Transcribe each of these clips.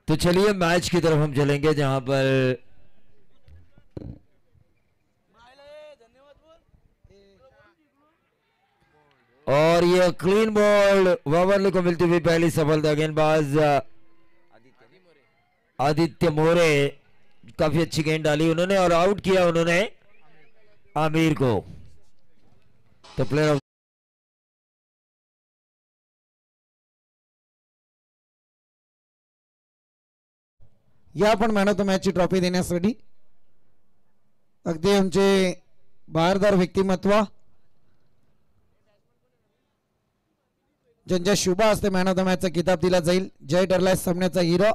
तो चलिए मैच की तरफ हम चलेंगे जहां पर और ये क्लीन बॉल वावरली को मिलती हुई पहली सफलता। गेंदबाज आदित्य मोरे काफी अच्छी गेंद डाली उन्होंने और आउट किया उन्होंने आमिर को। तो प्लेयर ऑफ या पण मॅन ऑफ द मॅचची ट्रॉफी देण्यासाठी अगदी आमचे बहारदार व्यक्तिमत्व ज्यांच्या शुभ हस्ते मॅन ऑफ द मॅचचा किताब दिला जाईल। जय ठरलाय सामन्याचा हिरो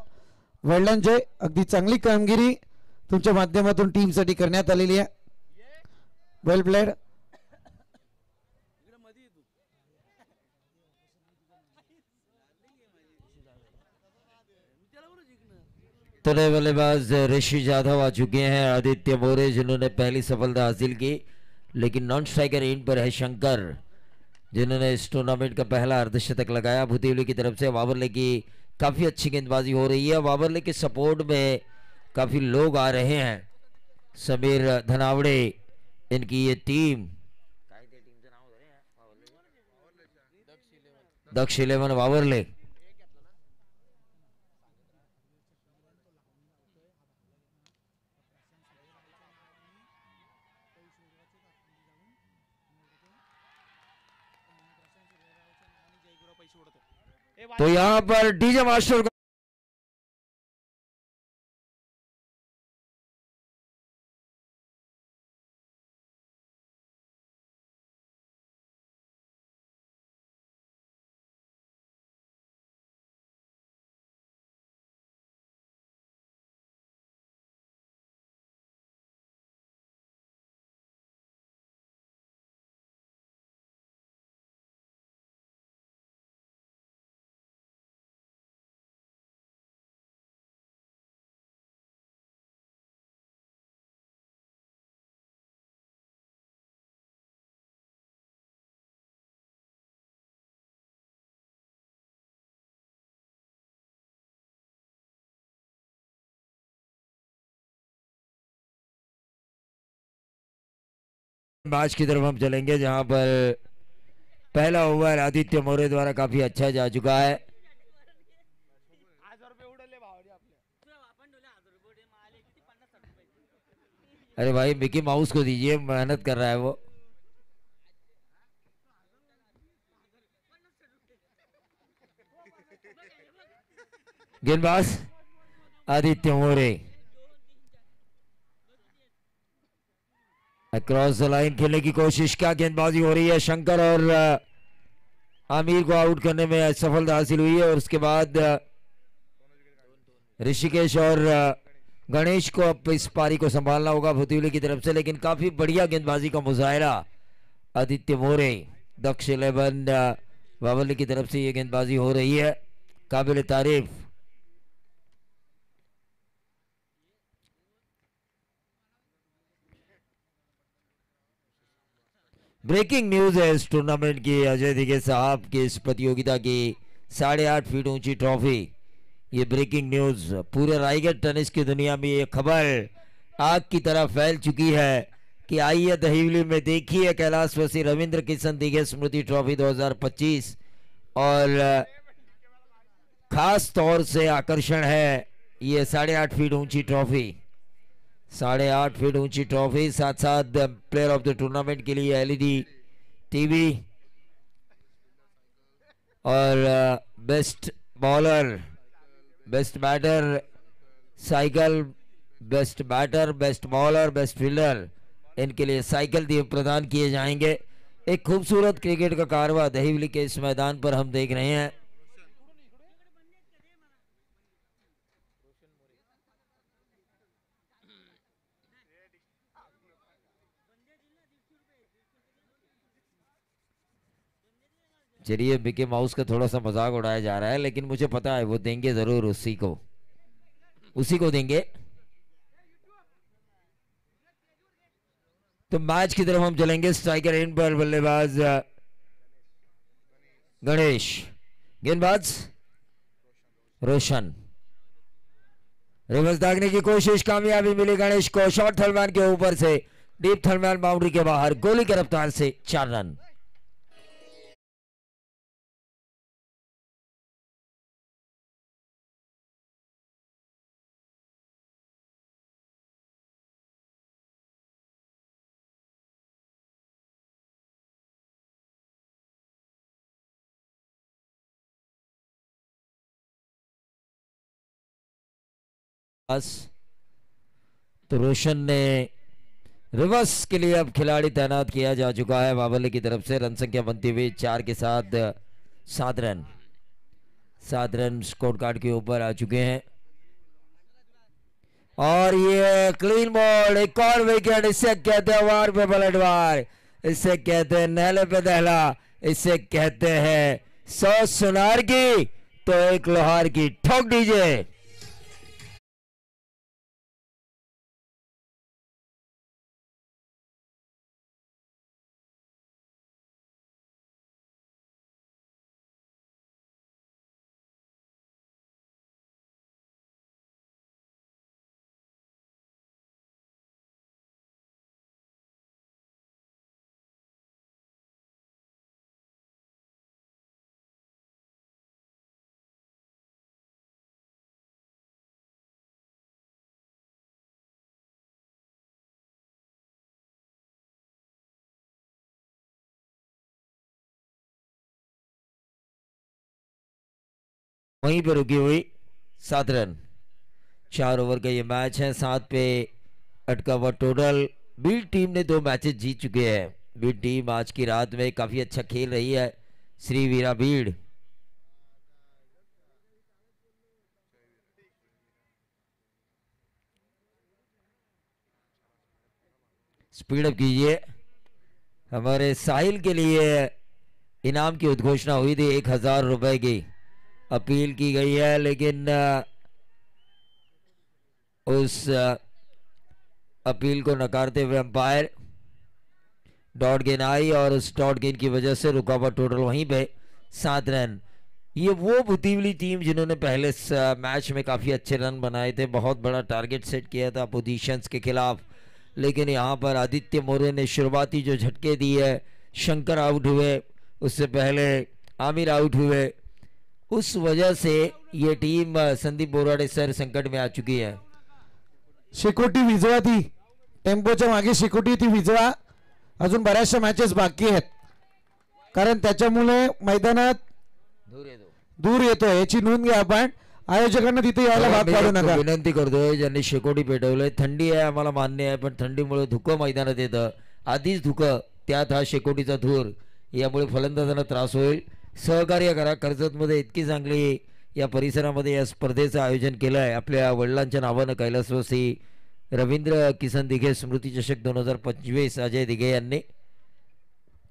वडिलांचे अगदी चांगली कामगिरी तुमच्या माध्यमातून टीमसाठी करण्यात आलेली आहे। Well played. तो नए बल्लेबाज ऋषि जाधव आ चुके हैं। आदित्य मोरे जिन्होंने पहली सफलता हासिल की, लेकिन नॉन स्ट्राइकर एंड पर है शंकर जिन्होंने इस टूर्नामेंट का पहला अर्धशतक लगाया। भुतीवली की तरफ से वावरले की काफी अच्छी गेंदबाजी हो रही है। वावरले के सपोर्ट में काफी लोग आ रहे हैं। समीर धनावड़े इनकी ये टीम दक्ष 11 वावरले। तो यहां पर डीजे मास्टर को मैच की तरफ हम चलेंगे जहां पर पहला ओवर आदित्य मोरे द्वारा काफी अच्छा जा चुका है। अरे भाई मिकी माउस को दीजिए, मेहनत कर रहा है वो। गेंदबाज आदित्य मोरे अक्रॉस द लाइन खेलने की कोशिश, क्या गेंदबाजी हो रही है। शंकर और आमिर को आउट करने में सफलता हासिल हुई है और उसके बाद ऋषिकेश और गणेश को अब इस पारी को संभालना होगा भुतीवली की तरफ से। लेकिन काफी बढ़िया गेंदबाजी का मुजाहरा आदित्य मोरे दक्ष 11 वावरली की तरफ से ये गेंदबाजी हो रही है, काबिल तारीफ। ब्रेकिंग न्यूज है इस टूर्नामेंट की। अजय दिगे साहब की इस प्रतियोगिता की 8.5 फीट ऊंची ट्रॉफी, ये ब्रेकिंग न्यूज पूरे रायगढ़ टेनिस की दुनिया में ये खबर आग की तरह फैल चुकी है कि आइए दहिवली में देखिए कैलाशवासी रविंद्र किशन दिगे स्मृति ट्रॉफी 2025। और खास तौर से आकर्षण है ये 8.5 फीट ऊंची ट्रॉफी, 8.5 फीट ऊंची ट्रॉफी, साथ साथ प्लेयर ऑफ द टूर्नामेंट के लिए एलईडी टीवी और best bowler, best batter cycle, best batter, best bowler, best fielder, इनके लिए साइकिल दिए प्रदान किए जाएंगे। एक खूबसूरत क्रिकेट का कारवा दहिवली के इस मैदान पर हम देख रहे हैं। चलिए मिकी माउस का थोड़ा सा मजाक उड़ाया जा रहा है, लेकिन मुझे पता है वो देंगे जरूर, उसी को देंगे। तो मैच की तरफ हम चलेंगे। स्ट्राइकर एंड पर बल्लेबाज गणेश, गेंदबाज रोशन, रिवर्स दागने की कोशिश, कामयाबी मिली गणेश को। शॉर्ट थर्डमैन के ऊपर से डीप थर्डमैन बाउंड्री के बाहर, गोली की रफ्तार से 4 रन। तो रोशन ने रिवर्स के लिए अब खिलाड़ी तैनात किया जा चुका है बाबले की तरफ से। रन संख्या बनती हुई 4 के साथ 7 रन। 7 रन स्कोर कार्ड के ऊपर आ चुके हैं और ये क्लीन बॉल, एक और विकेट। इसे कहते हैं वार पे पलटवार, इसे कहते हैं नहले पे दहला, इसे कहते हैं 100 सुनार की तो एक लोहार की। ठोक दीजिए। वहीं पे रुकी हुई 7 रन। 4 ओवर का ये मैच है, 7 पे अटका हुआ टोटल। बीट टीम ने 2 मैचेस जीत चुके हैं। बीट टीम आज की रात में काफी अच्छा खेल रही है। श्री वीरा बीड़ स्पीड अप कीजिए। हमारे साहिल के लिए इनाम की उद्घोषणा हुई थी, 1000 रुपए की अपील की गई है, लेकिन उस अपील को नकारते हुए अंपायर डॉट गेन आई और उस डॉट गेन की वजह से रुका हुआ टोटल वहीं पे 7 रन। ये वो बुतीवली टीम जिन्होंने पहले मैच में काफी अच्छे रन बनाए थे, बहुत बड़ा टारगेट सेट किया था पोजीशंस के खिलाफ, लेकिन यहाँ पर आदित्य मोरे ने शुरुआती जो झटके दिए, शंकर आउट हुए, उससे पहले आमिर आउट हुए, उस वजह से ये टीम संदीप बोराडे सर संकट में आ चुकी है। शेकोटी विजवा थी, टेम्पोच्या मागे शेकोटी ती विजवा। अजून बऱ्याचशा मॅचेस बाकी आहेत, कारण त्याच्यामुळे मैदानात दूर येतोय, याची नोंद घ्या आपण। आयोजकांना तिथे यायला भाग पाडू नका। विनंती करतोय ज्यांनी शेकोटी पेटवलंय, थंडी आहे आम्हाला मान्य आहे, पण थंडीमुळे धुकं मैदानात येतं, आधीच धुकं, त्यात हा शेकोटीचा धूर, यामुळे फलंदाजांना त्रास होईल। सहकार्य करा। कर्जतमध्ये इतकी चांगली या परिसरामध्ये या स्पर्धेचं आयोजन केलं आहे आपल्या वडिलांच्या नावानं कैलासवासी रवींद्र किसन दिघे स्मृती चषक 2025 अजय दिघे यांनी।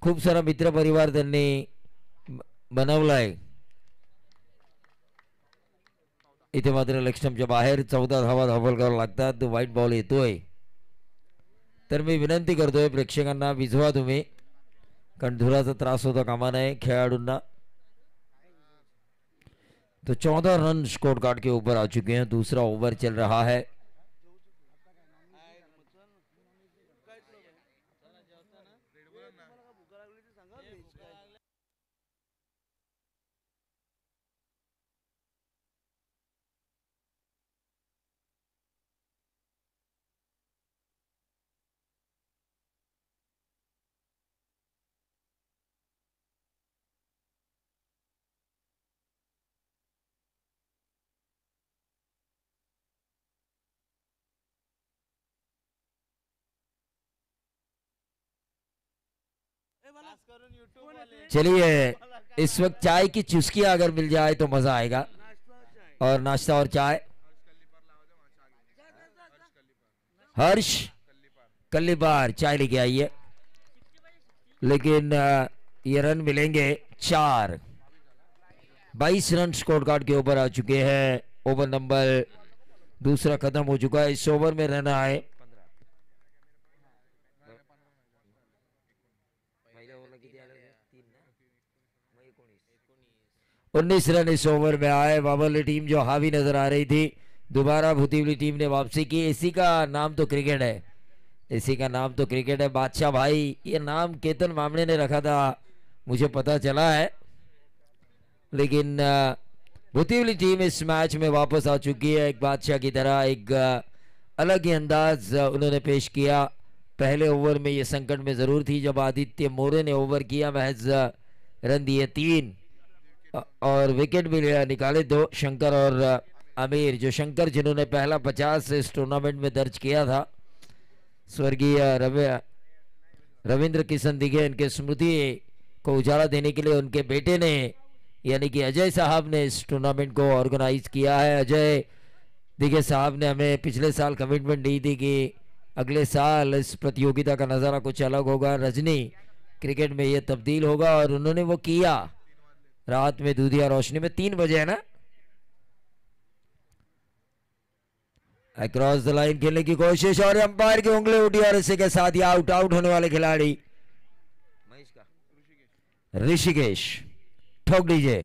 खूप सारा मित्र परिवार त्यांनी बनवलाय। इथे मात्र लक्ष्यमच्या बाहेर 14 धावा धावल करावं लागतात। वाईट बॉल येतोय, तर मी विनंती करतोय प्रेक्षकांना विझवा तुम्ही, कारण धुराचा त्रास होता कामा नये खेळाडूंना। तो 14 रन स्कोर कार्ड के ऊपर आ चुके हैं। दूसरा ओवर चल रहा है। चलिए, इस वक्त चाय की चुस्की अगर मिल जाए तो मजा आएगा, और नाश्ता और चाय। हर्ष कल्लीपार चाय लेके आइए, लेकिन ये रन मिलेंगे 4। 22 रन स्कोर कार्ड के ऊपर आ चुके हैं। ओवर नंबर दूसरा खत्म हो चुका है। इस ओवर में रन आए 15। 19 रन इस ओवर में आए। बाबरली टीम जो हावी नजर आ रही थी, दोबारा भूतीवली टीम ने वापसी की। इसी का नाम तो क्रिकेट है, इसी का नाम तो क्रिकेट है। बादशाह भाई, ये नाम केतन मामले ने रखा था, मुझे पता चला है, लेकिन भूतीवली टीम इस मैच में वापस आ चुकी है। एक बादशाह की तरह एक अलग ही अंदाज उन्होंने पेश किया। पहले ओवर में ये संकट में जरूर थी जब आदित्य मोरे ने ओवर किया, महज रन दिए 3 और विकेट भी निकाले 2, शंकर और आमिर। जो शंकर जिन्होंने पहला 50 इस टूर्नामेंट में दर्ज किया था, स्वर्गीय रविंद्र किशन दिघे, इनके स्मृति को उजाला देने के लिए उनके बेटे ने यानी कि अजय साहब ने इस टूर्नामेंट को ऑर्गेनाइज किया है। अजय दिघे साहब ने हमें पिछले साल कमिटमेंट दी थी कि अगले साल इस प्रतियोगिता का नज़ारा कुछ अलग होगा, रजनी क्रिकेट में ये तब्दील होगा, और उन्होंने वो किया। रात में दूधिया रोशनी में 3 बजे है ना, अक्रॉस द लाइन खेलने की कोशिश और अंपायर की उंगली उठी और इसी के साथ ही आउट होने वाले खिलाड़ी ऋषिकेश। ठोक दीजिए।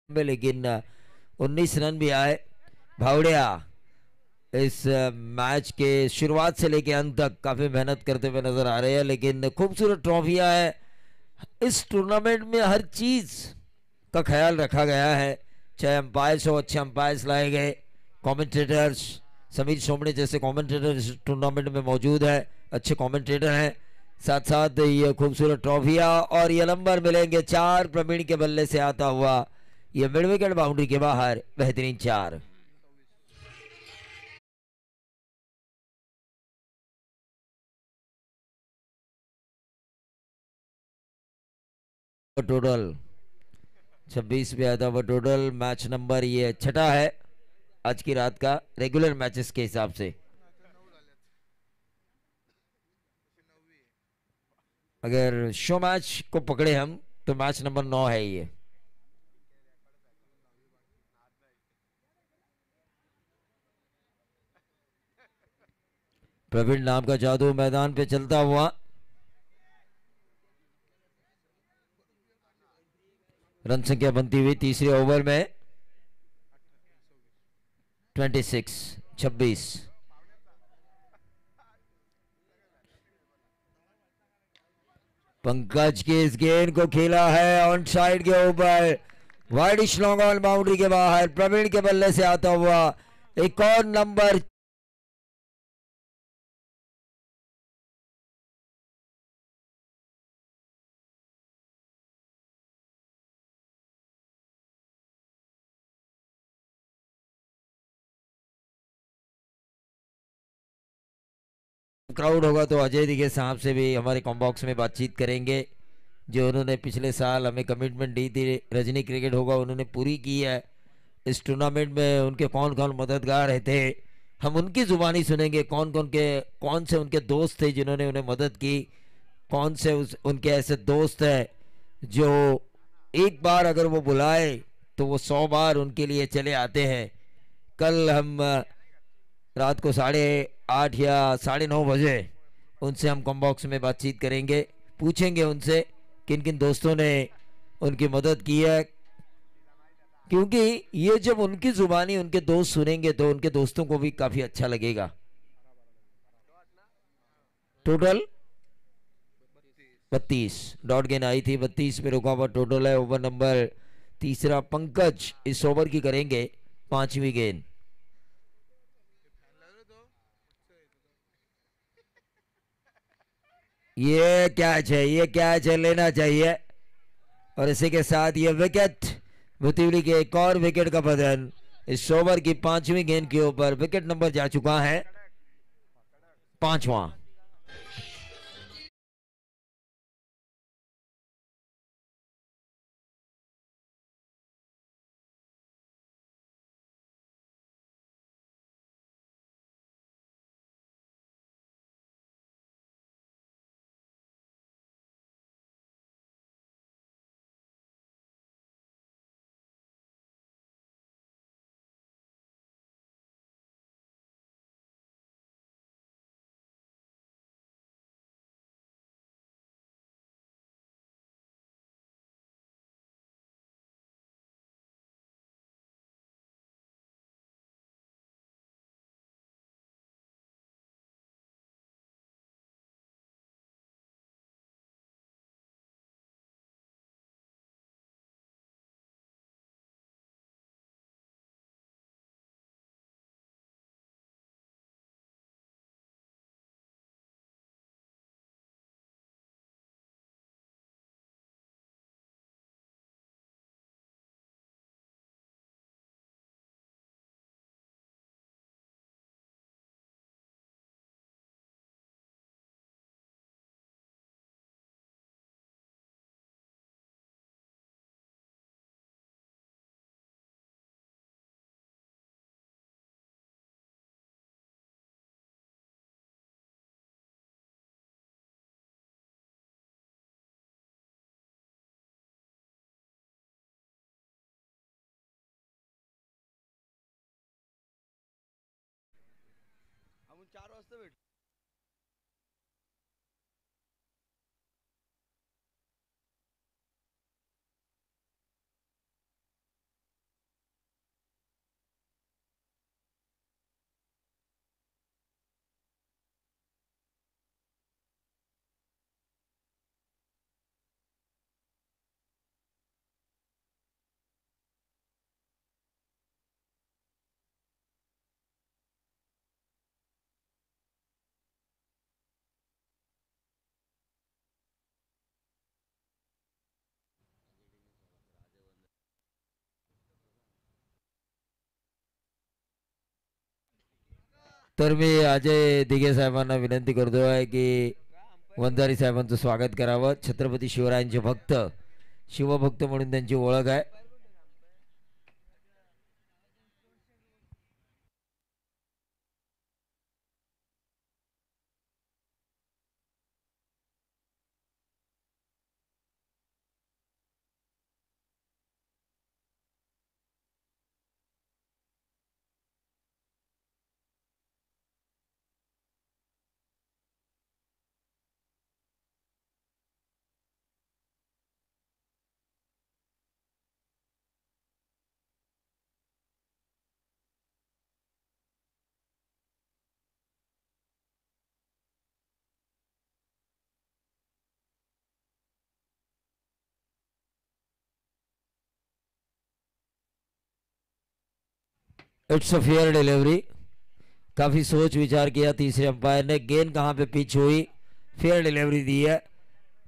लेकिन 19 रन भी आए। भावड़िया इस मैच के शुरुआत से लेकर अंत तक काफी मेहनत करते हुए नजर आ रहे हैं, लेकिन खूबसूरत ट्रॉफियां है। इस टूर्नामेंट में हर चीज का ख्याल रखा गया है, चाहे अंपायर्स हो, अच्छे अंपायर्स लाए गए, कमेंटेटर्स, समीर सोमने जैसे कमेंटेटर इस टूर्नामेंट में मौजूद है, अच्छे कमेंटेटर हैं। साथ साथ ये खूबसूरत ट्रॉफियां और ये नंबर मिलेंगे 4 प्रवीण के बल्ले से आता हुआ, ये मिड विकेट बाउंड्री के बाहर बेहतरीन 4। टोटल 26 पे आया था टोटल। मैच नंबर ये 6 है आज की रात का रेगुलर मैचेस के हिसाब से। अगर शो मैच को पकड़े हम तो मैच नंबर 9 है ये। प्रवीण नाम का जादू मैदान पे चलता हुआ। रन संख्या बनती हुई तीसरे ओवर में 26। पंकज के इस गेंद को खेला है ऑन साइड के ऊपर, वाइड लॉन्ग ऑन बाउंड्री के बाहर, प्रवीण के बल्ले से आता हुआ एक और नंबर। क्राउड होगा तो अजय दिघे साहब से भी हमारे कॉम्बॉक्स में बातचीत करेंगे, जो उन्होंने पिछले साल हमें कमिटमेंट दी थी रजनी क्रिकेट होगा, उन्होंने पूरी की है। इस टूर्नामेंट में उनके कौन कौन मददगार रहे थे, हम उनकी जुबानी सुनेंगे। कौन से उनके दोस्त थे जिन्होंने उन्हें मदद की, कौन से उनके ऐसे दोस्त हैं जो एक बार अगर वो बुलाए तो वो 100 बार उनके लिए चले आते हैं। कल हम रात को 8:30 या 9:30 बजे उनसे हम कॉम्बॉक्स में बातचीत करेंगे, पूछेंगे उनसे किन किन दोस्तों ने उनकी मदद की है, क्योंकि ये जब उनकी जुबानी उनके दोस्त सुनेंगे तो उनके दोस्तों को भी काफी अच्छा लगेगा। टोटल 32 डॉट गेंद आई थी, 32 पे रुका हुआ टोटल है। ओवर नंबर तीसरा पंकज इस ओवर की करेंगे 5वीं गेंद। ये कैच है, ये कैच है, लेना चाहिए। और इसी के साथ ये विकेट भुतीवली के एक और विकेट का बदन इस ओवर की 5वीं गेंद के ऊपर विकेट नंबर जा चुका है 5वां। तर मी अजय दिघे साहेबांना विनंती करतो आहे की वंजारी साहेबांचं स्वागत करावं। छत्रपती शिवरायांचे भक्त शिवभक्त म्हणून त्यांची ओळख आहे। It's a fair delivery. काफी सोच विचार किया तीसरे अंपायर ने, गेंद कहां पे पिच हुई, फेयर डिलीवरी दी है।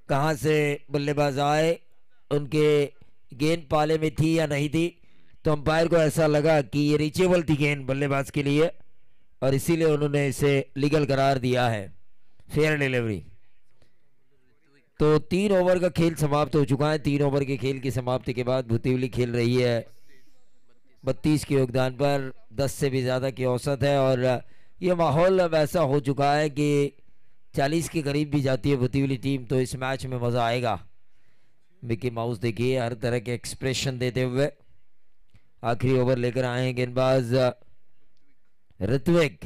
कहां से बल्लेबाज आए, उनके गेंद पाले में थी या नहीं थी, तो अंपायर को ऐसा लगा कि ये रीचेबल थी गेंद बल्लेबाज के लिए और इसीलिए उन्होंने इसे लीगल करार दिया है, फेयर डिलीवरी। तो 3 ओवर का खेल समाप्त हो चुका है। 3 ओवर के खेल की समाप्ति के बाद भुतीवली खेल रही है 32 के योगदान पर, 10 से भी ज़्यादा की औसत है और ये माहौल अब ऐसा हो चुका है कि 40 के करीब भी जाती है भुतीवली टीम तो इस मैच में मज़ा आएगा। मिकी माउस देखिए हर तरह के एक्सप्रेशन देते हुए। आखिरी ओवर लेकर आए हैं गेंदबाज ऋत्विक।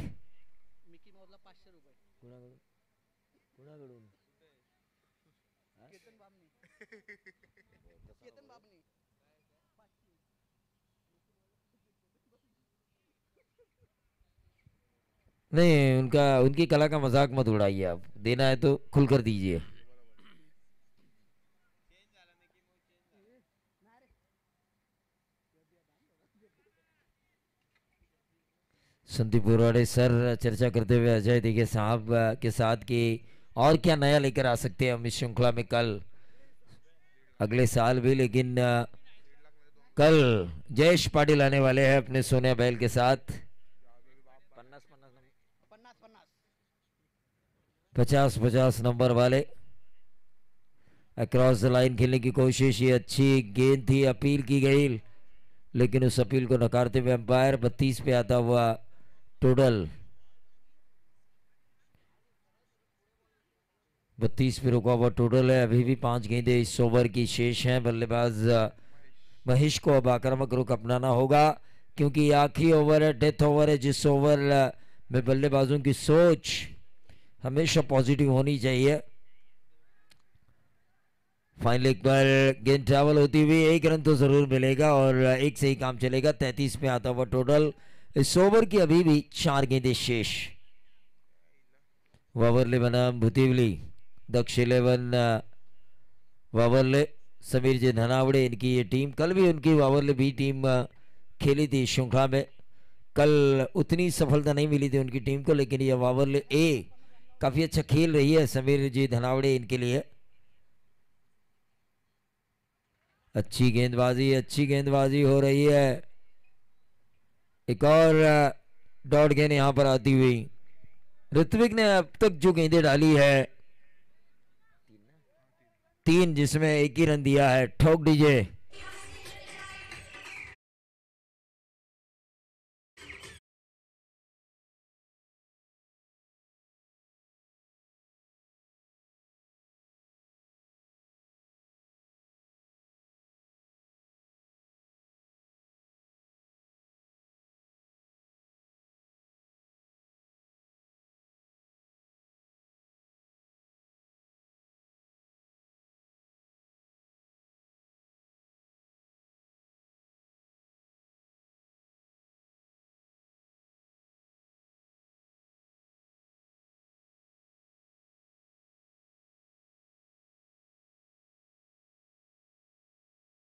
नहीं, उनकी कला का मजाक मत उड़ाइए, आप देना है तो खुलकर दीजिए। संदीप बुराड़े सर चर्चा करते हुए अजय दिघे साहब के साथ कि और क्या नया लेकर आ सकते हैं हम इस श्रृंखला में। कल अगले साल भी, लेकिन कल जयेश पाटिल आने वाले हैं अपने सोनिया बैल के साथ। 50-50 नंबर वाले। अक्रॉस द लाइन खेलने की कोशिश, ये अच्छी गेंद थी, अपील की गई, लेकिन उस अपील को नकारते हुए अंपायर 32 पे आता हुआ टोटल। 32 पे रुका हुआ टोटल है। अभी भी 5 गेंदें इस ओवर की शेष हैं। बल्लेबाज महेश को अब आक्रामक रुख अपनाना होगा, क्योंकि आखिरी ओवर है, डेथ ओवर है, जिस ओवर में बल्लेबाजों की सोच हमेशा पॉजिटिव होनी चाहिए। फाइनल एक बार गेंद ट्रैवल होती हुई 1 रन तो जरूर मिलेगा और 1 से ही काम चलेगा। 33 पे आता हुआ टोटल। इस ओवर की अभी भी 4 गेंदें शेष। वावरले बनाम भुतिवली, दक्ष 11 वावरले, समीर जी धनावड़े इनकी ये टीम। कल भी उनकी वावरले भी टीम खेली थी श्रृंखला में। कल उतनी सफलता नहीं मिली थी उनकी टीम को, लेकिन ये वावरले ए काफी अच्छा खेल रही है। समीर जी धनावड़े इनके लिए अच्छी गेंदबाजी हो रही है। एक और डॉट गेंद यहां पर आती हुई। ऋत्विक ने अब तक जो गेंदें डाली है 3, जिसमें 1 ही रन दिया है। ठोक डीजे।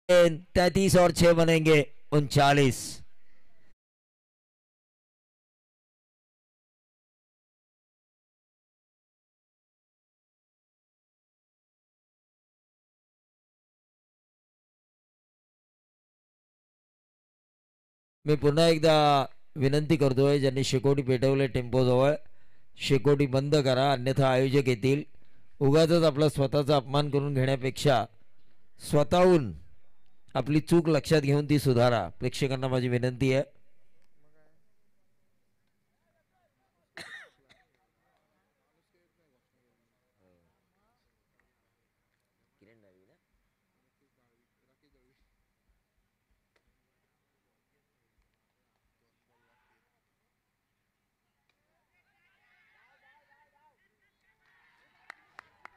गेंद 33 और 6 बनेंगे 39। मी पुन्हा एकदा विनंती करतोय, ज्यांनी शेकोटी पेटवले टेम्पो जवळ शेकोटी बंद करा, अन्यथा आयोजक येतील। उगाच आपला स्वतःचा अपमान करून घेण्यापेक्षा स्वतःहून आपली चूक लक्षात घेऊन ती सुधारा, प्रेक्षकांना माझी विनंती आहे।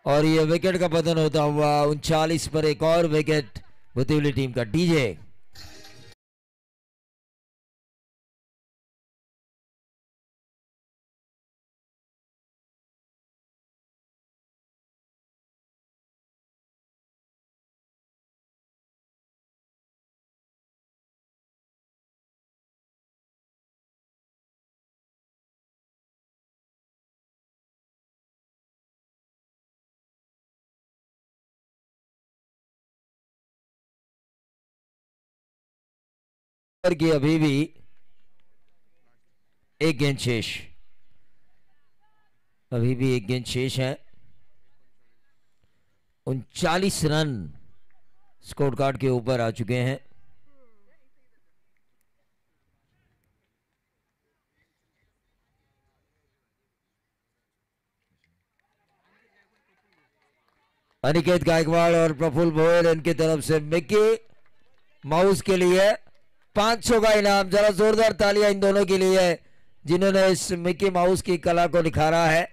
और ये विकेट का पतन होता हुआ 39 पर एक और विकेट भुतिवली टीम का। डीजे की अभी भी 1 गेंद शेष, अभी भी 1 गेंद शेष है। 39 रन स्कोर कार्ड के ऊपर आ चुके हैं। अनिकेत गायकवाड़ और प्रफुल्ल भोयर इनकी तरफ से मिक्की माउस के लिए 500 का इनाम। जरा जोरदार तालियां इन दोनों के लिए जिन्होंने इस मिक्की माउस की कला को निखारा है।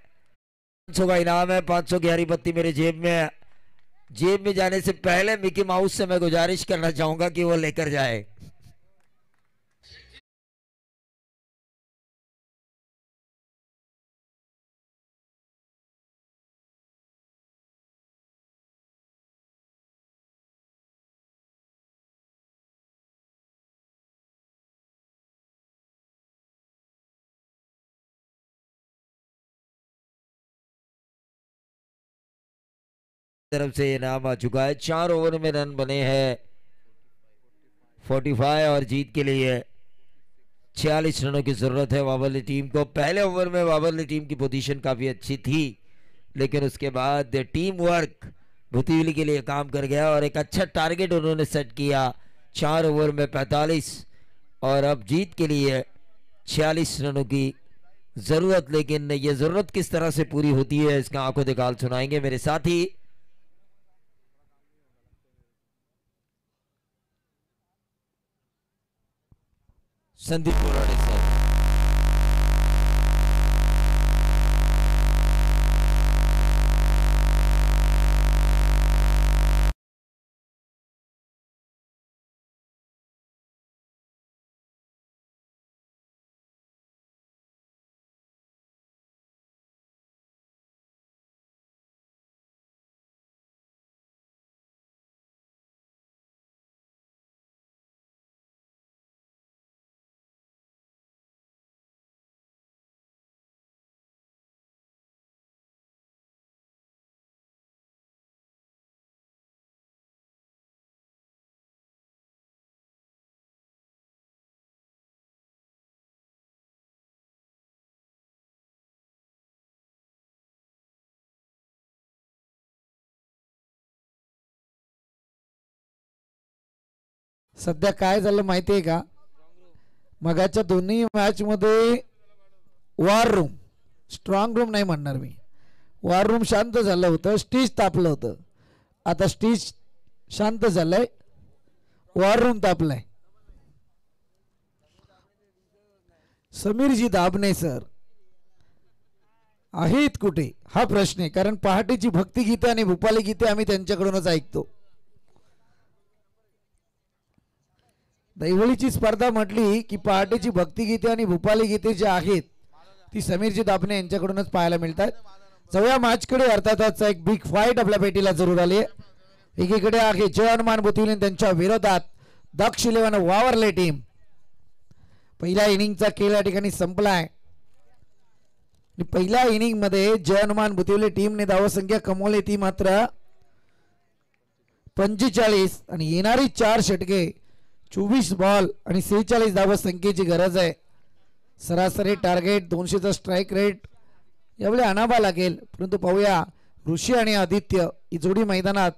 500 का इनाम है। 500 की हरी पत्ती मेरे जेब में जाने से पहले मिक्की माउस से मैं गुजारिश करना चाहूंगा कि वो लेकर जाए। तरफ से इनाम आ चुका है। 4 ओवर में रन बने हैं 45 और जीत के लिए 46 रनों की जरूरत है बाबरली टीम को। पहले ओवर में बाबरली टीम की पोजीशन काफी अच्छी थी, लेकिन उसके बाद टीम वर्क भुतीवली के लिए काम कर गया और एक अच्छा टारगेट उन्होंने सेट किया। 4 ओवर में 45 और अब जीत के लिए 46 रनों की जरूरत। लेकिन ये जरूरत किस तरह से पूरी होती है इसका आंखों दिखाल सुनाएंगे मेरे साथी संदीप बोराडे सर। सध्या काय झालं माहिती आहे का, मगाच्या दोन्ही मॅच मध्ये वॉर रूम, स्ट्रॉंग रूम नाही म्हणणार मी, वॉर रूम शांत झालं होतं, स्टेज तापलं होतं. आता स्टेज शांत झालंय, वॉर रूम तापलाय. समीरजी दाभणे सर आहेत कुठे हा प्रश्न आहे, कारण पहाटेची भक्तिगीते आणि भूपाली गीते आम्ही त्यांच्याकडूनच ऐकतो. दैवळीची स्पर्धा म्हटली की पहाटेची भक्तिगीते आणि भूपाली गीते जी आहेत ती समीरजी दाभणे यांच्याकडूनच पाहायला मिळतात. जाऊया मॅचकडे. अर्थातच एक बिग फाईट आपल्या भेटीला जरूर आली आहे. एकीकडे आहे जय हनुमान बुतिवले त्यांच्या विरोधात दक्ष 11 वावरले टीम. पहिल्या इनिंगचा खेळ या ठिकाणी संपलाय. पहिल्या इनिंग मध्ये जय हनुमान बुतिवले टीमने धावसंख्या कमवली ती मात्र 45 आणि येणारी 4 षटके 24 बॉल आणि 46 धावसंख्येची गरज आहे. सरासरी टार्गेट 200चा स्ट्राइक रेट यावेळी आणावा लागेल. परंतु पाहूया ऋषी आणि आदित्य ही जोडी मैदानात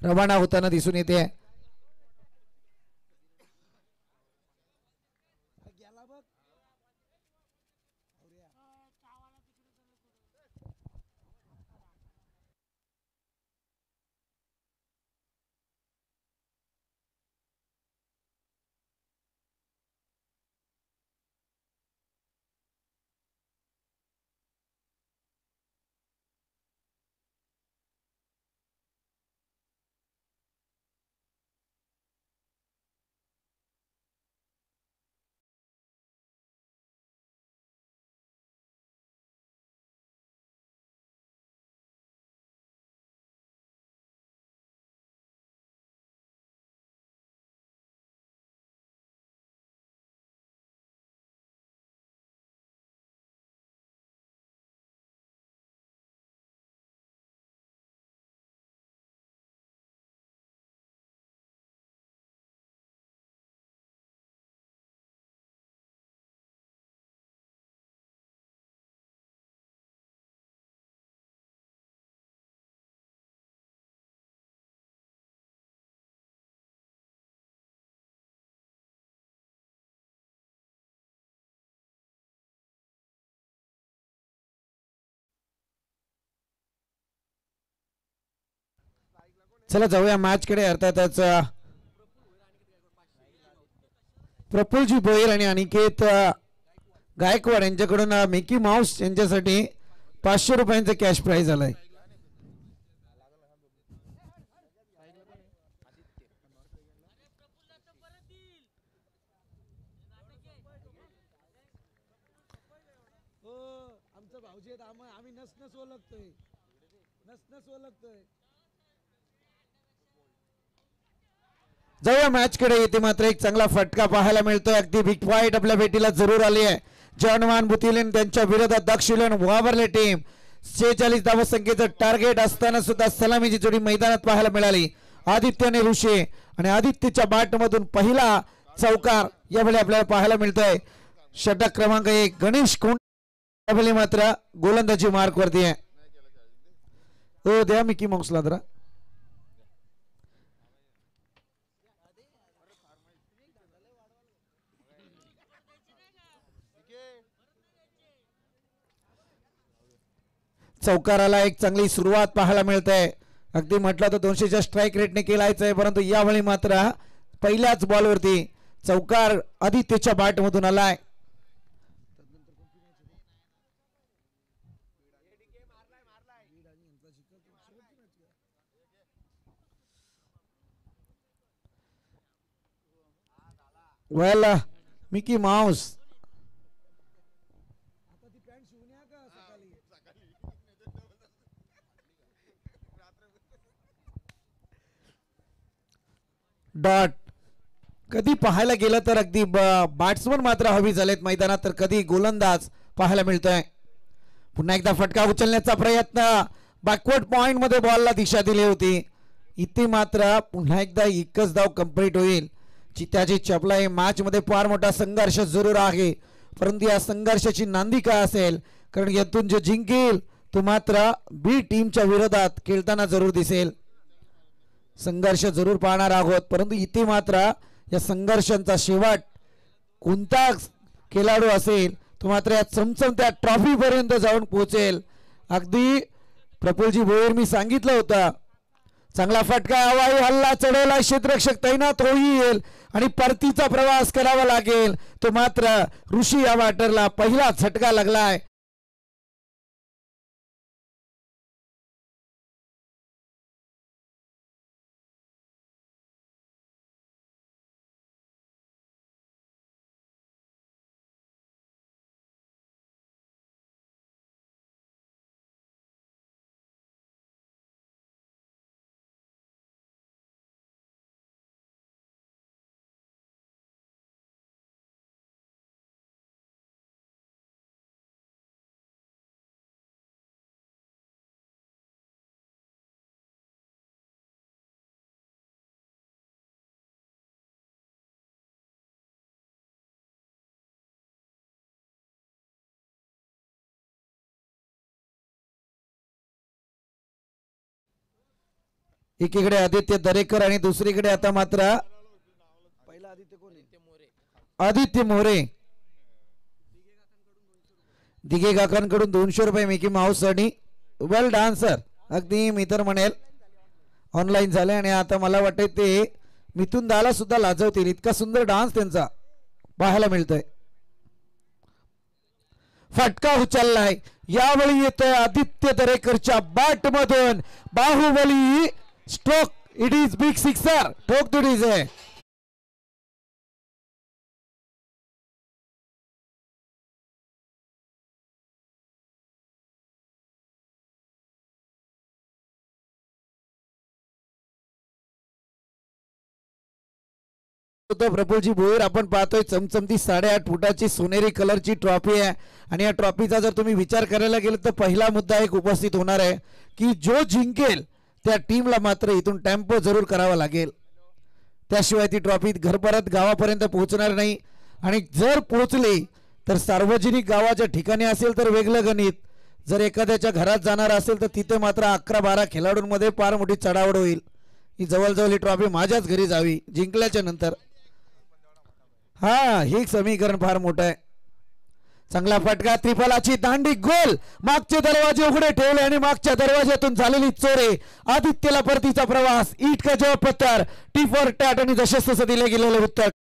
रवाना होताना दिसून येते. चला जाऊया मॅच कडे. अर्थातच प्रफुल्लजी भोईर आणि अनिकेत गायकवाड यांच्याकडून मिकी माउस यांच्यासाठी 500 रुपयांचा कॅश प्राइज आलाय. जाऊया मॅच कडे. येथे मात्र एक चांगला फटका पाहायला मिळतोय. अगदी बिग फाईट आपल्या भेटीला जरूर आली आहे. जय हनुमान बुतिवले त्यांच्या विरोधात दक्ष 11 वावरले टीम. 46 धावसंख्येचं टार्गेट असताना सुद्धा सलामीची जोडी मैदानात पाहायला मिळाली. आदित्य आणि ऋषी आणि आदित्यच्या बाट मधून पहिला चौकार यावेळी आपल्याला पाहायला मिळतोय. षटक क्रमांक 1 गणेश कोंड यावेळी मात्र गोलंदाजी मार्क वरती आहे. हो द्या मिकी माऊसला जरा. चौकाराला एक चांगली सुरुवात पाहायला मिळते. अगदी म्हटलं तर 200च्या स्ट्राईक रेटने केलायचं आहे, परंतु यावेळी मात्र पहिल्याच बॉलवरती चौकार आदित्यच्या बॅट मधून आलाय. Well Mickey mouse dot. कधी पाहायला गेलं तर अगदी बॅट्समन मात्र हवी झालेत मैदानात, तर कधी गोलंदाज पाहायला मिळतोय. पुन्हा एकदा फटका उचलण्याचा प्रयत्न, बॅकवर्ड पॉइंट मध्ये बॉलला दिशा दिली होती. इथे मात्र पुन्हा एकदा एकच धाव कंप्लीट होईल. चित्याची चपला हे मॅच मध्ये फार मोठा संघर्ष जरूर आहे, परंतु या संघर्षाची नांदी काय असेल, कारण यातून जो जिंकेल तो मात्र बी टीमच्या विरोधात खेळताना जरूर दिसेल. संघर्ष जरूर पाहणार आहोत, परंतु इथे मात्र या संघर्षांचा शेवट कोणता खेळाडू असेल तो मात्र या चमचमत्या ट्रॉफी पर्यंत जाऊन पोहोचेल. अगदी प्रफुल्लजी भोईर मी सांगितलं होतं, चांगला फटका हवाई हल्ला चढवला, क्षेत्ररक्षक तैनात होईल आणि परतीचा प्रवास करावा लागेल. तो मात्र ऋषी या बॅटरला पहिला झटका लागलाय. एकीकडे आदित्य दरेकर आणि दुसरीकडे आता मात्र पहिला आदित्य कोण आहे? आदित्य मोरे. दिघे काकांकडून 200 रुपये मिकी माऊस आणि वेल डान्सर, अगदी मी तर म्हणेल ऑनलाईन झाले आणि आता मला वाटते ते मिथुन दाला सुद्धा लाजवतील, इतका सुंदर डान्स त्यांचा पाहायला मिळतोय. फटका उचललाय, यावेळी येतोय आदित्य दरेकरच्या बॅट मधून Baahubali stroke. It is big sixer, ठोक दुडीज आहे. प्रफुल्लजी भोईर आपण पाहतोय चमचमती 8.5 फुटाची सोनेरी कलरची ट्रॉफी आहे आणि या ट्रॉफीचा जर तुम्ही विचार करायला गेलं तर पहिला मुद्दा एक उपस्थित होणार आहे की जो जिंकेल त्या टीमला मात्र इथून टेम्पो जरूर करावा लागेल, त्याशिवाय ती ट्रॉफी घर परत गावापर्यंत पोहोचणार नाही. आणि जर पोहोचली तर सार्वजनिक गावाच्या ठिकाणी असेल तर वेगळं गणित, जर एखाद्याच्या घरात जाणार असेल तर तिथे मात्र 11-12 खेळाडूंमध्ये फार मोठी चढावड होईल. ही जवळजवळ ही ट्रॉफी माझ्याच घरी जावी जिंकल्याच्या नंतर. हा हे समीकरण फार मोठं आहे. चांगला फटका, त्रिफलाची दांडी, गोल. मागचे दरवाजे उघडे ठेवले आणि मागच्या दरवाज्यातून झालेली चोरे. आदित्यला परतीचा प्रवास, ईट का जवाब पत्तर, टी फॉर टॅट आणि जसे तसं दिले गेलेले उत्तर.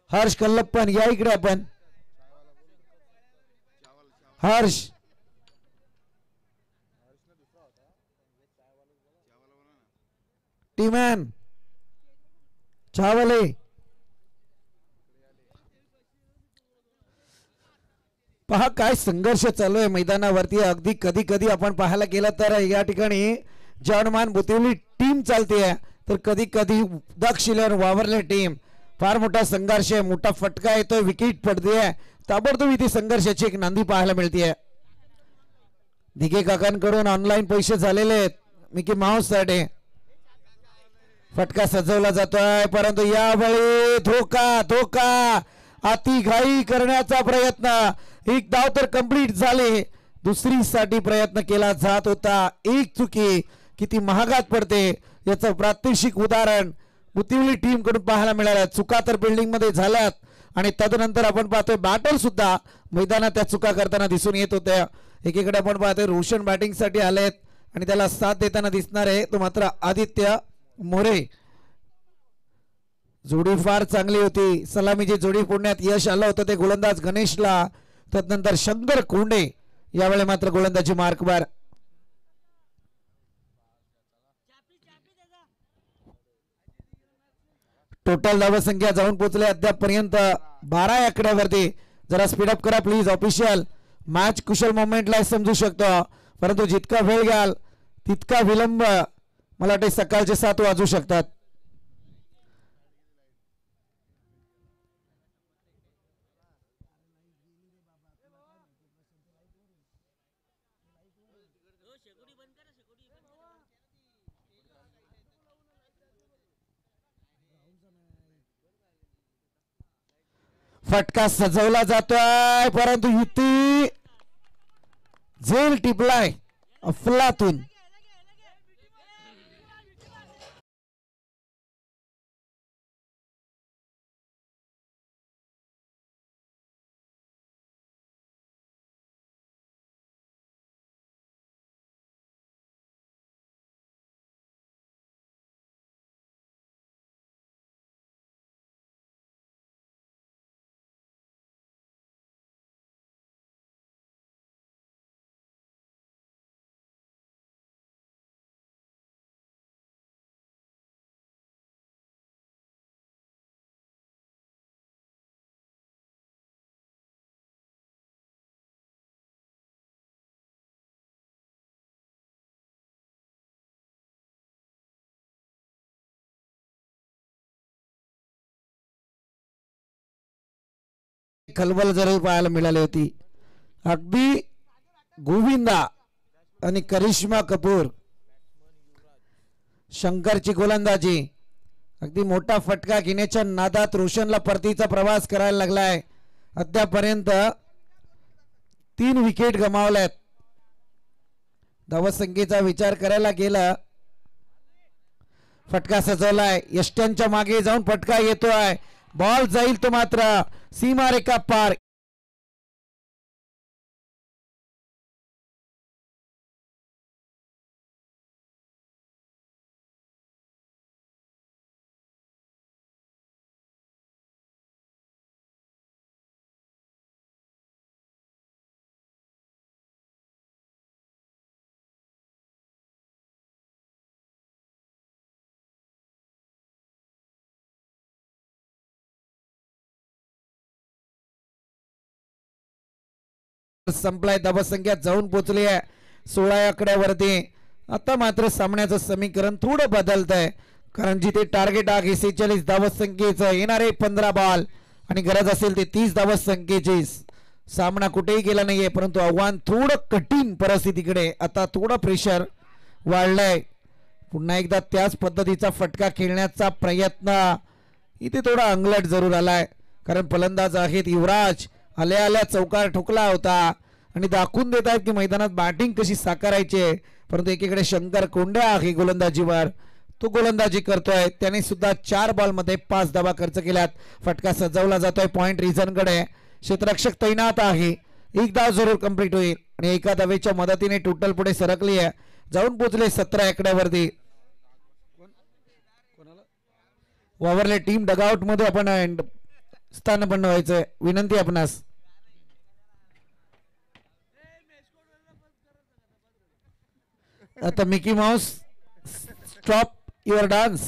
हर्ष कल्लप्पन या इकडे आपण. हर्ष टीमॅन चावले. पहा काय संघर्ष चालू आहे मैदानावरती. अगदी कधी कधी आपण पाहायला गेलं तर या ठिकाणी जवानमान बुतिवली टीम चालते तर कधी कधी दक्ष इलेव्हन वावरले टीम. फार मोठा संघर्ष आहे. मोठा फटका येतोय. विकेट पडते. ताबडतोब इथे संघर्षाची एक नांदी पाहायला मिळते. दिघे काकांकडून ऑनलाईन पैसे झालेले आहेत मिकी माऊस साठी. फटका सजवला जातोय परंतु यावेळी धोका धोका अति घाई करण्याचा प्रयत्न. एक धाव तर कंप्लीट झाले. दुसरी साठी प्रयत्न केला जात होता. एक चुकी किती महागात पडते याचं प्रात्यक्षिक उदाहरण बुतिवली टीम कडून पाहायला मिळालं. चुका तर बिल्डिंग मध्ये झाल्यात आणि तदनंतर आपण पाहतोय बॅटर सुद्धा मैदानात त्या चुका करताना दिसून येत होत्या. एकीकडे आपण पाहतोय रोशन बॅटिंग साठी आलेत आणि त्याला साथ देताना दिसणार आहे तो मात्र आदित्य मोरे. जोडी फार चांगली होती. सलामीची जोडी फोडण्यात यश आलं होतं ते गोलंदाज गणेशला. तदनंतर शंकर कोंडे यावेळी मात्र गोलंदाजी मार्कवर. टोटल धावसंख्या जाऊन पोहोचले अद्यापपर्यंत 12 आकड्यावरती. जरा स्पीडअप करा प्लीज ऑफिशियल. मॅच कुशल मोमेंटला समजू शकतो परंतु जितका वेळ घ्याल तितका विलंब मला वाटते सकाळचे 7 वाजू शकतात. फटका सजवला जातोय परंतु युती झेल टिपलाय अफलातून. खलबल जरूर पाहायला मिळाली होती. अगदी गोविंदा आणि करिश्मा कपूर. शंकरची गोलंदाजी. अगदी मोठा फटका घेण्याच्या नादात रोशनला परतीचा प्रवास करायला लागलाय. अद्यापर्यंत 3 विकेट गमावल्यात. धावसंख्येचा विचार करायला गेला. फटका सजवलाय. यष्ट्यांच्या मागे जाऊन फटका येतोय. बॉल जाईल तो मात्र सीमारेखा पार. संपलाय. धावसंख्या जाऊन पोहोचली आहे 16 आकड्यावरती. आता मात्र सामन्याचं समीकरण थोडं बदलत आहे कारण जिथे टार्गेट आहे 46 धावसंख्येचं येणारे 15 बॉल आणि गरज असेल ते 30 धावसंख्येची. सामना कुठेही गेला नाहीये परंतु आव्हान थोडं कठीण परिस्थितीकडे. आता थोडं प्रेशर वाढलंय. पुन्हा एकदा त्याच पद्धतीचा फटका खेळण्याचा प्रयत्न इथे थोडा अंगलट जरूर आलाय कारण फलंदाज आहेत युवराज. आल्या आल्या चौकार ठोकला होता आणि दाखवून देत आहेत की मैदानात बॅटिंग कशी साकारायची आहे. परंतु एकीकडे शंकर कोंडे आहे गोलंदाजीवर. तो गोलंदाजी करतोय. त्याने सुद्धा 4 बॉलमध्ये 5 धावा खर्च केल्यात. फटका सजवला जातोय पॉइंट रिझनकडे. क्षेत्ररक्षक तैनात आहे. एक धाव जरूर कंप्लीट होईल आणि एका धावेच्या मदतीने टोटल पुढे सरकली आहे. जाऊन पोहोचले 17 आकड्यावरती. वावरले टीम डगआउट मध्ये आपण स्थानपन्न व्हायचंय विनंती आपणास. आता Mickey Mouse stop your dance.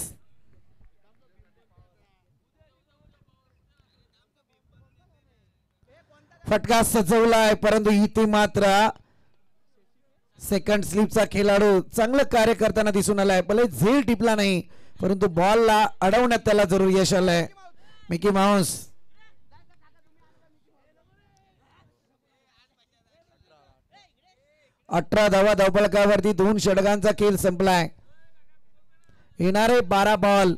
फटका सजवलाय परंतु इथे मात्र सेकंड स्लिपचा खेळाडू चांगलं कार्य करताना दिसून आलाय. भले झेल टिपला नाही परंतु बॉलला अडवण्यात त्याला जरूर यश आलंय. मिकी माऊस 18 धावा धावफलकावरती 2 षटकांचा खेळ संपलाय. येणारे 12 बॉल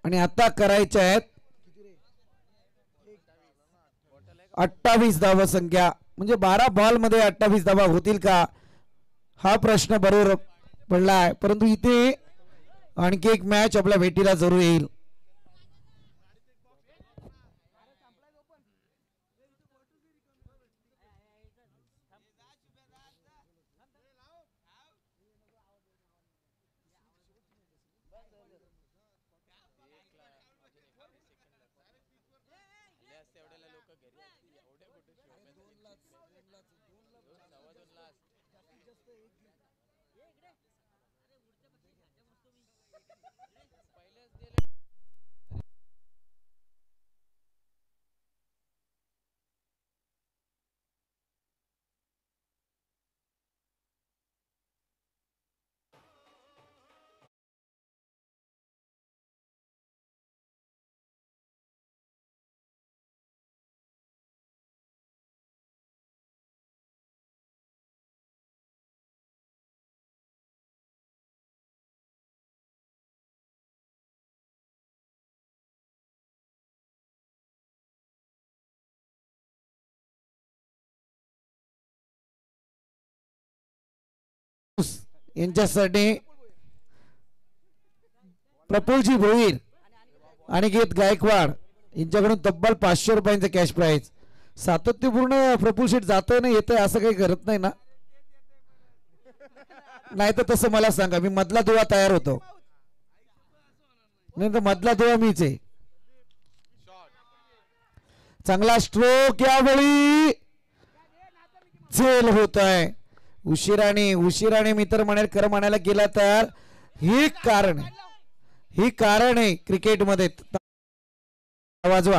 आणि आता करायचे आहेत 28 धावा संख्या. म्हणजे 12 बॉल मध्ये 28 धावा होतील का हा प्रश्न बरोबर पडलाय. परंतु इथे आणखी एक मॅच आपल्या भेटीला जरूर येईल. यांच्यासाठी प्रफुल्लजी भोईर अनिकेत गायकवाड यांच्याकडून तब्बल 500 रुपयांचं कॅश प्राइज. सातत्यपूर्ण प्रफुल्ल शेट जातोय ना येतोय असं काही करत नाही ना. नाही तर तसं मला सांगा मी मधला दुवा तयार होतो. नाही तर मधला दुवा मीच आहे. चांगला स्ट्रोक यावेळी झेल होत आहे. उशिराने मित्र म्हणेल खरं म्हणायला गेला तर ही कारण आहे क्रिकेट मध्ये. वाजवा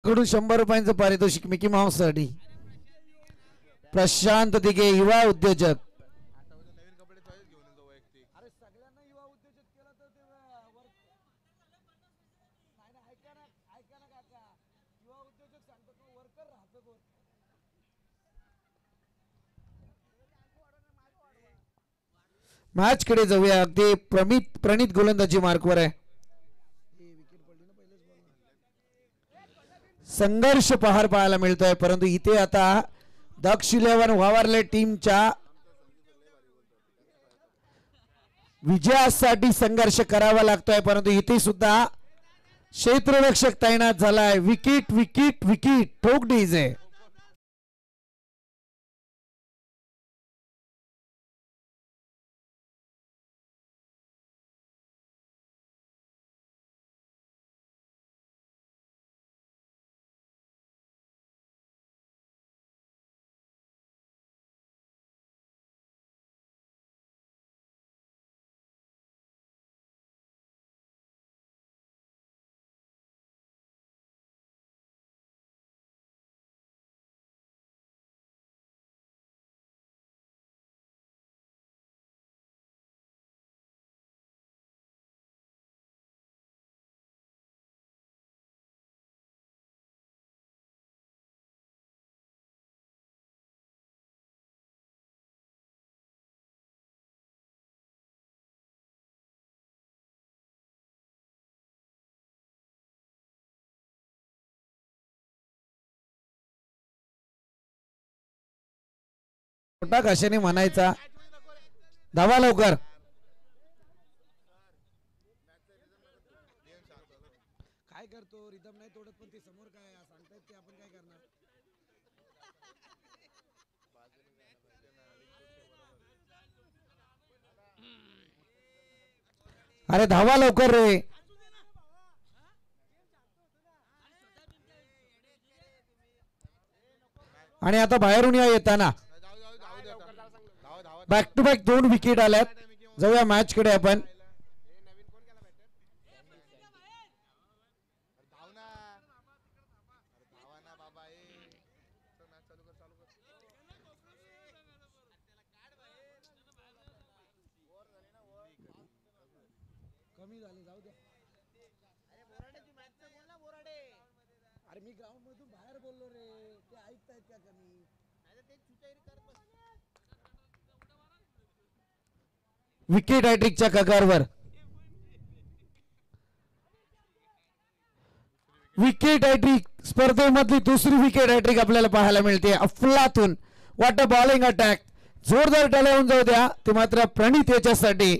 कडून 100 रुपयांचं पारितोषिक मिकी माऊस साठी. प्रशांत दिघे युवा उद्योजक. मॅच कडे जाऊया. अगदी प्रणित गोलंदाजी मार्कवर आहे. संघर्ष पहार पाहायला मिळतोय परंतु इथे आता दक्ष 11 वावरले टीमच्या विजयासाठी संघर्ष करावा लागतोय. परंतु इथे सुद्धा क्षेत्ररक्षक तैनात झालाय. विकेट विकेट विकेट ठोक डीजे. मोठा कशाने म्हणायचा. धावा लवकर. काय करतो रिदम नाही तोडत पण ते समोर काय सांगतायत ते आपण काय करणार. अरे धावा लवकर रे. आणि आता बाहेरून या येताना बॅक टू बॅक 2 विकेट आल्यात. जाऊया मॅच कडे आपण. कमी झाले जाऊ द्या. अरे मी ग्राउंड मधून बाहेर बोललो रे. ते ऐकतायत का कमी. विकेट हॅट्रिकच्या कगारवर. विकेट हॅट्रिक स्पर्धेमधली दुसरी विकेट हॅट्रिक आपल्याला पाहायला मिळते. अफलातून वॉट अ बॉलिंग अटॅक. जोरदार टाळ्या होऊन जाऊ द्या ते मात्र प्रणित याच्यासाठी.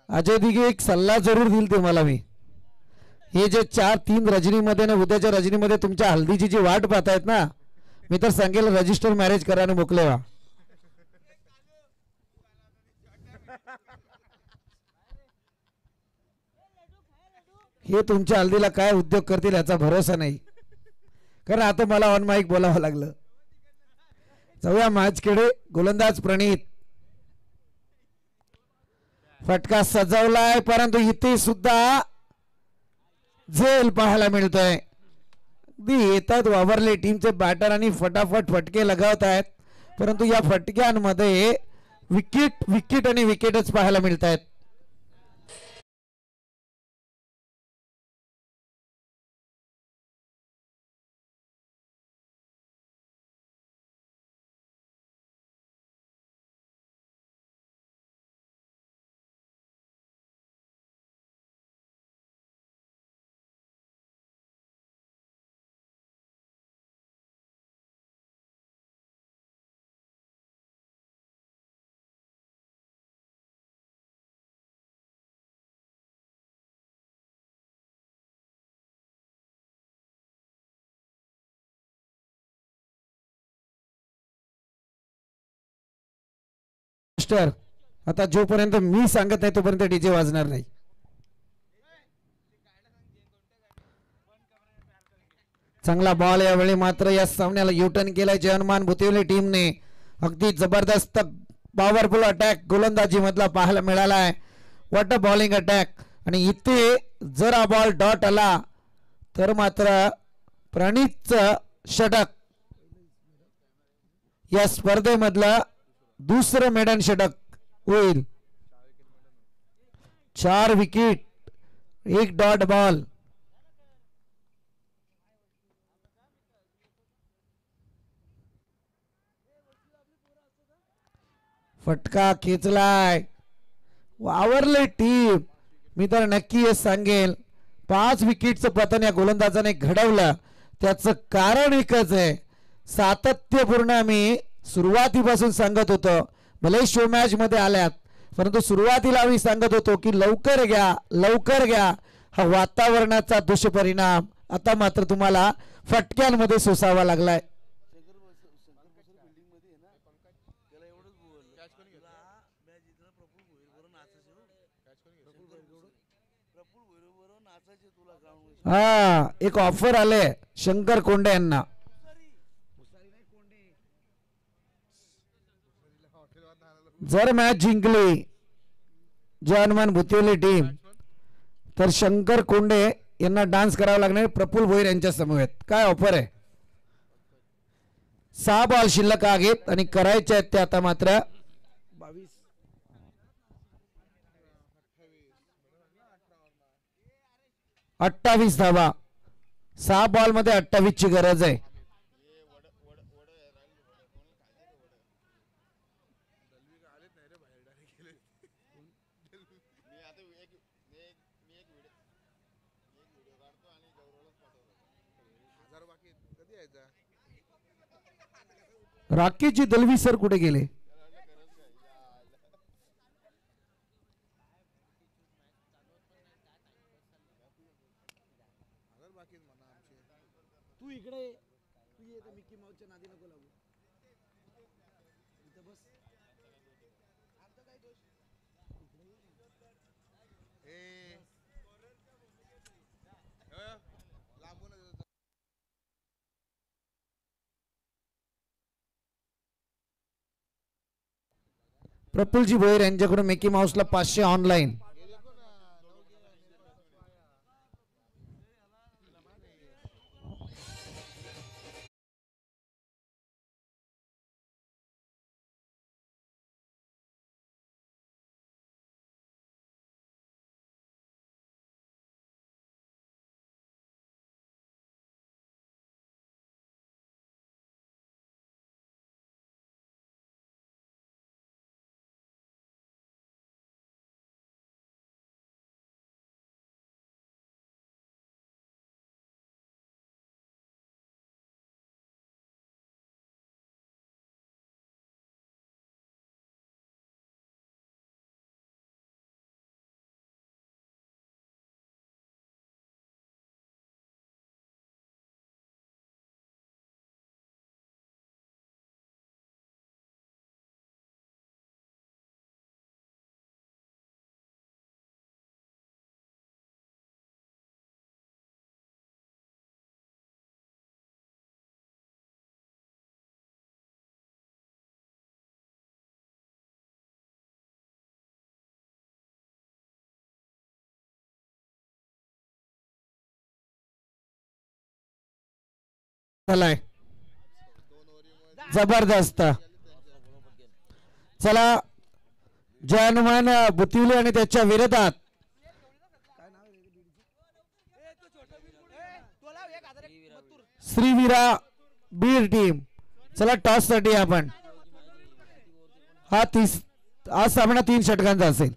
अजय दिघे एक सल्ला जरूर दिल तुम्हाला मी. हे जे 4-3 रजनीमध्ये ना उद्याच्या रजनीमध्ये तुमच्या हल्दीची जी वाट पाहतायत ना मी तर सांगेल रजिस्टर मॅरेज करा आणि मोकले व्हा. हे तुमच्या हल्दीला काय उद्योग करतील याचा भरोसा नाही. कारण आता मला ऑन माईक बोलावं लागलं. जाऊया मॅच कडे. गोलंदाज प्रणित. फटका सजवलाय परंतु इथे सुद्धा झेल पाहायला मिळतोय. अगदी येतात वावरले टीमचे बॅटर आणि फटाफट फटके लगावत आहेत परंतु या फटक्यांमध्ये विकेट आणि विकेटच पाहायला मिळत आहेत. आता जोपर्यंत मी सांगत नाही तोपर्यंत डीजे वाजणार नाही. चांगला बॉल यावेळी मात्र या सामन्याला युटर्न केलाय जयमान भुतिवली टीमने. अगदी जबरदस्त पॉवरफुल अटॅक गोलंदाजी मधला पाहायला मिळाला आहे. What a bowling attack. आणि इथे जर हा बॉल डॉट आला तर मात्र प्रणितचं षटक या स्पर्धेमधलं दुसरं मेडन षटक होईल. 4 विकेट 1 डॉट बॉल. फटका खेचलाय वावरले टीम. मी तर नक्की हे सांगेल 5 विकेटचं पतन या गोलंदाजाने घडवलं. त्याचं कारण एकच आहे. सातत्यपूर्ण आम्ही सुरुवातीपासून सांगत होतो भले शो मॅच मध्ये आल्यात परंतु सुरुवातीला आम्ही सांगत होतो की लवकर घ्या लवकर घ्या. हा वातावरणाचा दुष्परिणाम आता मात्र तुम्हाला फटक्यांमध्ये सोसावा लागलाय. हा एक ऑफर आले शंकर कोंडे यांना. जर मॅच जिंकली जय हनुमान भुतिवली टीम, तर शंकर कोंडे यांना डान्स करावा लागणार प्रफुल्ल भोईर यांच्या समवेत. काय ऑफर आहे? 6 बॉल शिल्लक आहेत आणि करायचे आहेत ते आता मात्र 28 धावा. 6 बॉल मध्ये 28 ची गरज आहे. राकेशजी दलवी सर कुठे गेले? तू इकडे तू ये, मिकी माऊसच्या नादी नको लागू. इथं बस. प्रफुल्लजी भोईर यांच्याकडून मिकी माऊसला 500 ऑनलाईन. जबरदस्त. चला जय हनुमान भुतिवली आणि त्याच्या विरोधात श्रीवीरा बीर टीम. चला टॉस साठी आपण हा सामना 3 षटकांचा असेल.